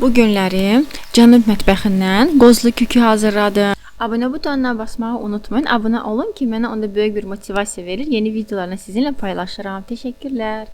Bu günləri Cənub mətbəxindən qozlu kükü hazırladım. Abunə butonuna basmağı unutmayın. Abunə olun ki, mənə onda böyük bir motivasiya verir. Yeni videolarını sizinlə paylaşıram. Təşəkkürlər.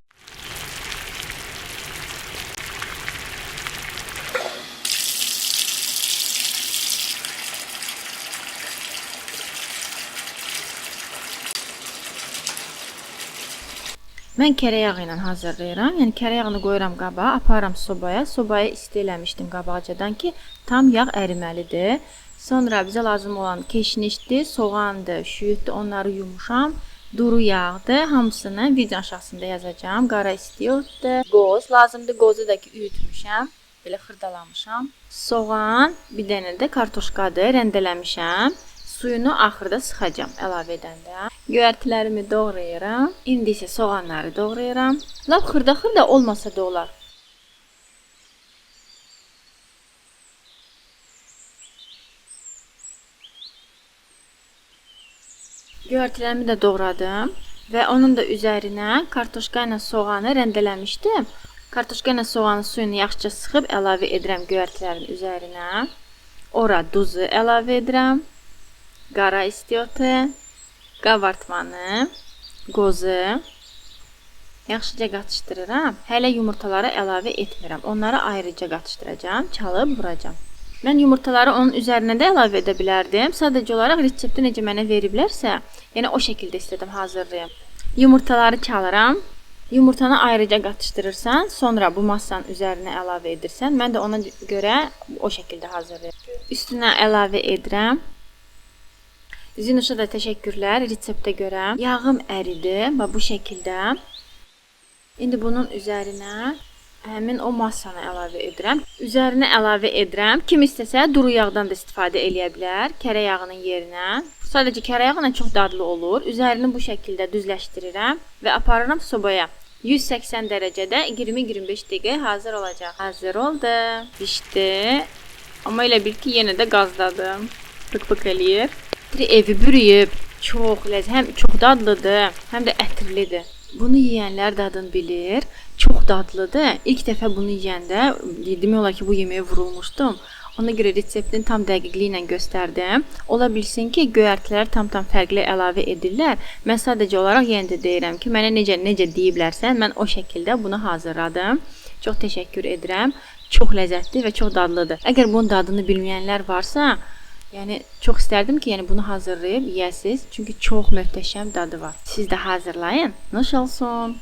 Mən kərə yağı ilə hazırlayıram. Yəni kərə yağını qoyuram qaba, aparıram sobaya. Sobaya isti eləmişdim qabaqcadan ki, tam yağ əriməlidir. Sonra bizə lazım olan keşnişdir, soğandır, şüyüdür, onları yumuşam. Duru yağdır, hamısını video aşağısında yazacağam. Qara istiotdur, qoz lazımdır, qozu da ki üyütmüşəm, belə xırdalamışam. Soğan, bir dənə də kartoşkadır, rəndələmişəm. Suyunu axırda sıxacam əlavə edəndə. Göyərtilərimi doğrayıram. İndi isə soğanları doğrayıram. Lap xırda-xırda olmasa da olar. Göyərtilərimi də doğradım və onun da üzərinə kartoşka ilə soğanı rəndələmişdim. Kartoşka ilə soğanın suyunu yaxşıca sıxıb əlavə edirəm göyərtilərin üzərinə. Ora duzu əlavə edirəm. Qara istiotu, qabartmanı, qozu yaxşıca qatışdırıram. Hələ yumurtaları əlavə etmirəm. Onları ayrıca qatışdıracağam, çalıb vuracağam. Mən yumurtaları onun üzərinə də əlavə edə bilərdim. Sadəcə olaraq resepti necə mənə veriblərsə, yəni o şəkildə istədim hazırlayım. Yumurtaları çalıram. Yumurtanı ayrıca qatışdırırsan, sonra bu masanın üzərinə əlavə edirsən. Mən də ona görə o şəkildə hazırlayıram. Üstünə əlavə edirəm. Zinuşa da təşəkkürlər reseptə görə. Yağım əridi və bu şəkildə. İndi bunun üzərinə həmin o masanı əlavə edirəm. Üzərinə əlavə edirəm. Kim istəsə duru yağdan da istifadə eləyə bilər kərə yağının yerinə. Sadəcə kərə yağı ilə çox dadlı olur. Üzərini bu şəkildə düzləşdirirəm və aparıram sobaya. 180 dərəcədə 20-25 dəqiqə hazır olacaq. Hazır oldu. Pişdi. Amma elə bil ki, yenə də qazdadım. Pık-pık eləyir. Evi bürüyüb, çox ləzzətli, həm çox dadlıdır, həm də ətirlidir. Bunu yeyənlər dadını bilir, çox dadlıdır. İlk dəfə bunu yeyəndə demək olar ki, bu yeməyə vurulmuşdum. Ona görə reseptini tam dəqiqliyi ilə göstərdim. Ola bilsin ki, göyərtilər tam fərqli əlavə edirlər. Mən sadəcə olaraq yenə də deyirəm ki, mənə necə deyiblərsə, mən o şəkildə bunu hazırladım. Çox təşəkkür edirəm. Çox ləzzətli və çox dadlıdır. Əgər bunun dadını bilməyənlər varsa, yəni çox istərdim ki, bunu hazırlayıb yeyəsiz. Çünki çox möhtəşəm dadı var. Siz də hazırlayın. Nuş olsun.